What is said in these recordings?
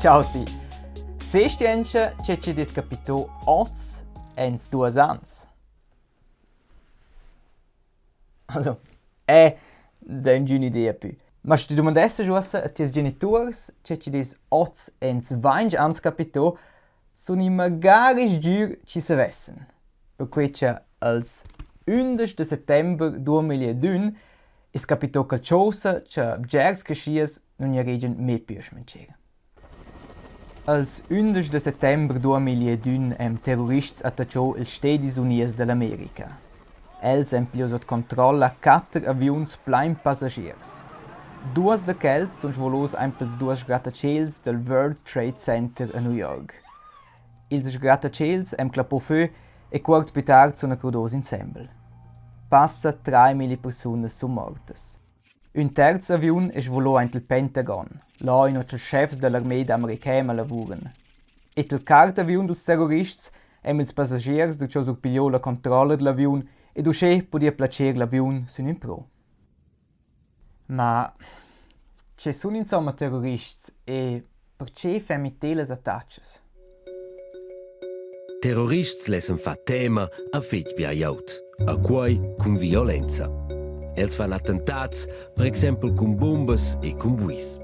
Ciao ti! Sestienche c'è ci descapito oz ens 2 ans. Also, den giù un'idea più. Ma se ti domandesse giussa a tes genitors c'è ci des oz ens 20 ans capito, sono magari giù ci savessen. Per cui c'è als 11 de settembre 2001 is capito calciosa c'è gers cascias non è region me più smancere. Als 11 de settembre 2001 terrorists attacciò il Stati Uniti dell'America. Els han pli sotto controllo 4 avions plein passagiers. Duas de quels sono svolos pels 2 grattaciels del World Trade Center a New York. Ils grattaciels clapò fö e quart più tard sono crudos insieme. Passa 3.000 persone sono mortes. Un terzo avion svolò il Pentagon, là in cui i chefs dell'armata americana lavorano. E il quarto avion dels terroristi i passagieri da ciò surpigliò la controllo dell'avion e dusce podia placere l'avion su un pro. Ma ci sono insomma terroristi e perché fanno tali attacchi? Terroristi lesen fa tema a fetg biaiaut, a quai con violenza. Els fan attentats, per esempio con bombas e con buis.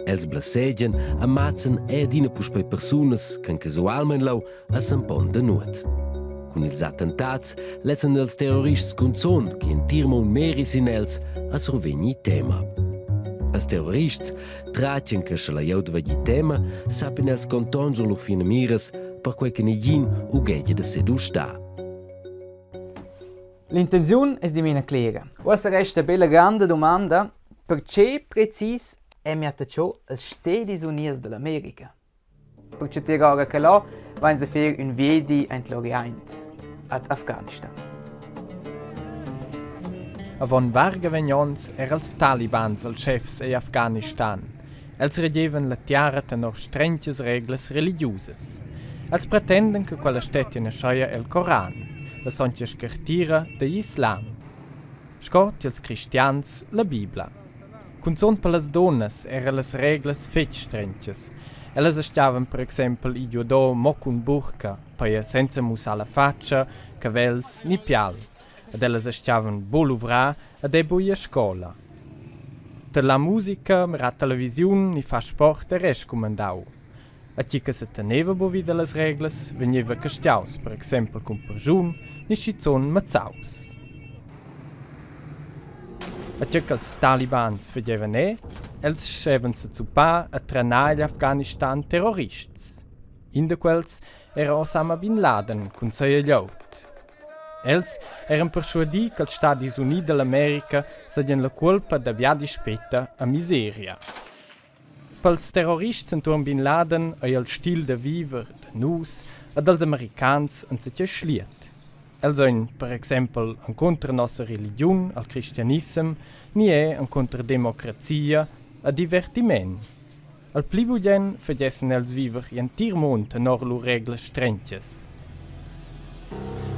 Els blaseggian, ammazzan e adina pus per personas che casualment lau a Sampon de nuot. Con ils attentats lesen els terrorists canzon che in tirmon meris in els a survegni tema. Els terrorists traccian che se la iaut vegni tema sapin els contongel lo fine miras per quei che negin u ghegge de sedu sta. L'intenzione è di meno chiara. Questa resta una bella grande domanda: perché precis è attacciato agli Stati Uniti dell'America? Perché ti ora che là vanno a fare un viaggio all'Orient, ad Afghanistan. Avon varga vegnons els talibans als chefs in Afghanistan. Els regeven la tiara tenor strenges regles religiuses. Els pretenden che quella stetia ne schaia el Koran, la sontia scartira de Islam. Scott els cristians la Bibla. Cunzon per las donnas era las reglas fetg strenges. Ellas estavan per exempel i judo mo cun burka, paia senza musa la faccia, cavels ni pial. Ed ellas estavan boluvra ed ebo a scola. Per la musica, la televisione ni fa sport e rescomandau. A chi che se teneva bovida las reglas, veniva castiaus, per exempel con perjun, ni schizon mazzaus. A chi che els talibans fagevan els scheven se zuppa a trenare l'Afghanistan terrorists. In de quels era Osama Bin Laden con sei glieut. Els eran persuadi che els Stati Uniti dell'America sedien la colpa da via dispetta a miseria. Pels terrorists intorno Bin Laden e il stil de viver de nus ed els americans en se schliet. Els ein, per exempel, en contra nostra religion, al cristianism, ni en contra democrazia a divertiment. Al pli bugen fagessen els viver in tirmont tenor lu regles strenges.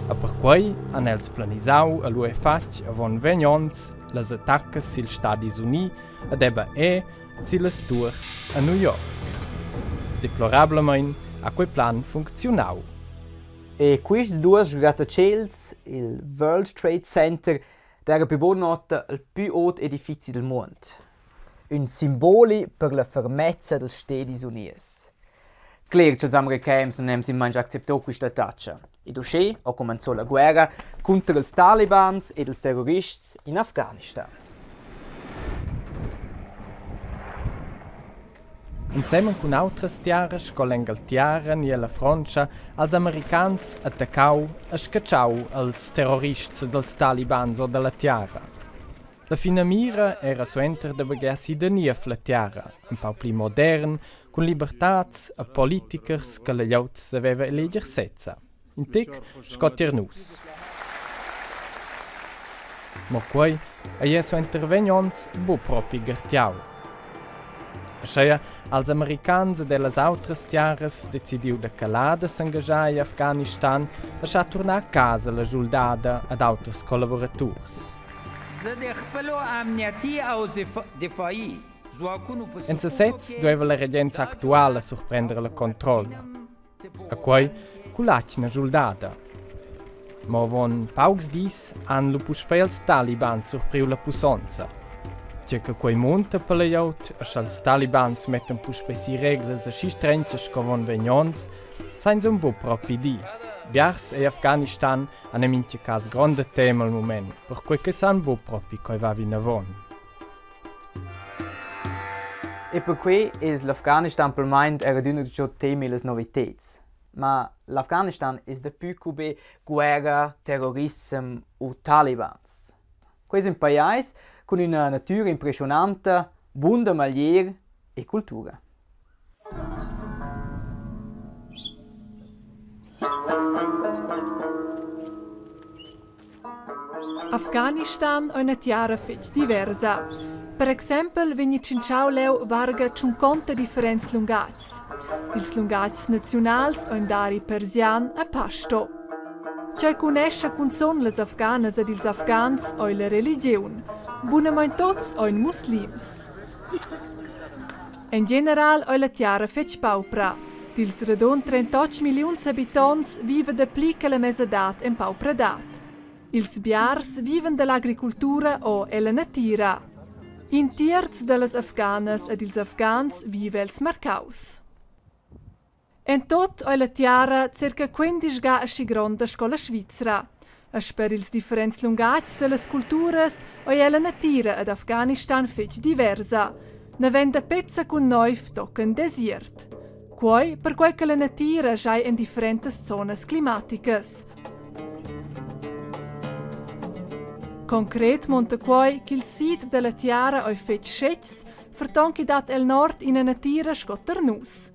A per quai han els planisau a lu e fac avon vegnons las attaccas sil Stati Uniti ed eba si las tours a New York. Deplorablemein a quei plan funzionau. E questi 2 grattaciels, il World Trade Center, era più buona nota il più alto edificio del mondo. Un simbolo per la fermezza degli Stati Uniti. Claro che gli americani non hanno mai accettato questa taccia. E così ha cominciato la guerra contro i talibans e i terroristi in Afghanistan. Insieme con altres tiaras, con l'Inghilterra e la Francia, els americans attaccau e scacciau als terrorists dels talibans o della tiara. La fina mira era suenter de begassi de nief la tiara, un po' pli modern, con libertats e politikers che la gliaut saveva eleger sezza. In tec, scottier nus. Ma quei, a suenter vegnons, bo propi gertiau. Ascia, als americans e las autras tiaras decidiu da calada s'engagiar in Afghanistan e tornar a casa la juldada ad autras collaborators. زه د خپلو امنیتي او دفاعي En sets doveva la regenza attuale surprendere la controllo. A quei culacina giuldada. Ma von paucs dis han lo puspei als Taliban surpriu la pussonza. C'è che quei monta per la jaut, e als Talibans metten puspei si regles a schi strengches co von vegnons, sain un bo propi di. Biars e Afghanistan han in minche cas grande tema al moment, per quei che san bo propi coi va vinavon. E per cui è l'Afghanistan per mind era d'una di ciò temi le novità. Ma l'Afghanistan è da più come guerra, terrorismo o talibans. Questo è un paese con una natura impressionante, buona maniera e cultura. Afghanistan è una terra fetch diversa. Per esempio, vegni cinciau leu varga 50 differenti lungags. Ils lungags nazionals ein dari persian e pashto. C'è conosce con son les afganes ed ils afgans oi la religion. Bunamein tots ein muslims. In general oi la terra fetch paupra. Dils redon 38 milions abitants vive de plica la mesedat en paupradat. Ils biars viven dell'agricultura o e la natira. In terz delles afganes ed ils afgans vive els marcaus. En tot oi la tiara circa 15 ga asci gronda scola Svizzera. As per ils differents lungags e les culturas oi e la natira ad Afghanistan fetch diversa. Ne venda pezza cun neuf tocken desiert. Quai per quai che la natira giai in differentes zonas climaticas. Concret monta quai che il sit della tiara oi fetch schets vertonchi dat el nord in una natira scotternus.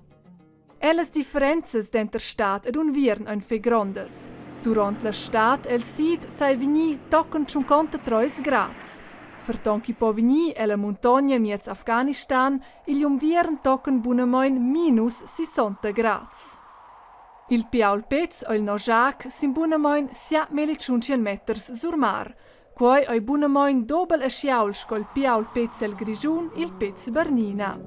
Elles differenzas denter stat ed un viern ein fe grondes. Durant la stat el sit sai vini tocken 53 grads. Vertonchi po vini e la montagna miez Afghanistan il viern tocken bunamoin minus 60 grads. Il piaul pez o il nojac sin bunamoin 7.500 meters sur mar, quai oi bunamoin dobel a schiaul scol piaul pez el grigiun il pez bernina.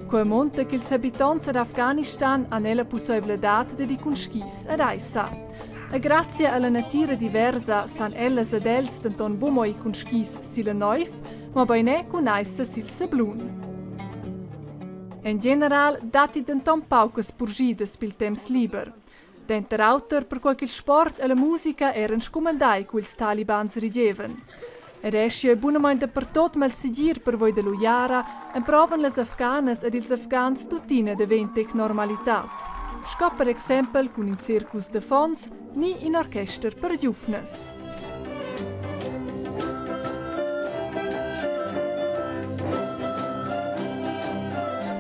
Quai monta che ils abitants ad Afghanistan han la possibilitat de di conschis ad aissa. E grazie alla natura diversa san elles ed els denton bumoi conschis sila neuf, ma bainè con aissa sil sablun. In general dati denton paucas purgidas pil temps liber. Denter auter per quai il sport e la musica eran scomandai quils talibans rigeven. Ed esce bunamein dappertot mal sigir per voi de Lujara en provan les afganes ed ils afgans tutina de ventec normalitat. Sco per exempel cun un circus de fons ni in orchester per giufnes.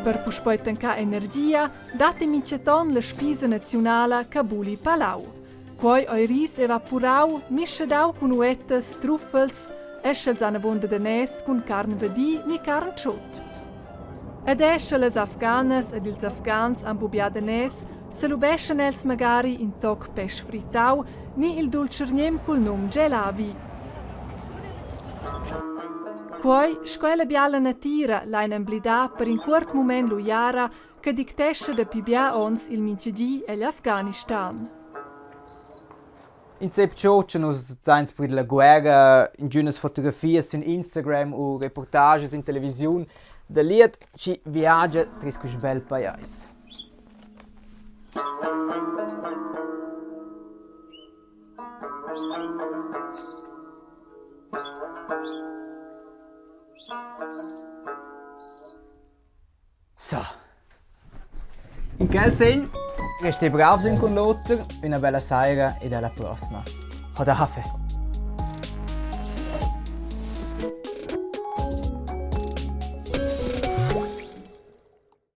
Per puspoi tanca energia, date minceton la spisa nazionala Kabuli Palau. Quai oi ris evaporau, mischedau cun uettes, truffels, eschels ana bonda de nes cun carn vedi ni carn ciot. Ed esce les afganes ed ils afgans an bubia de nes, se lubeschen els magari in toc pesch fritau, ni il dulcernem cul num gelavi. Quai, scoela biala natira lain emblida per in quart moment lujara che dictesce da pibia ons il mincegi e l'Afghanistan. In ciò c'è nos zains per la guerra, in giunas fotografie su Instagram o reportages in televisione, da liet ci viaggia triscus bel paese. So. In quel sen, resti bravi con l'altro, una bella sera e alla prossima. Hodafe!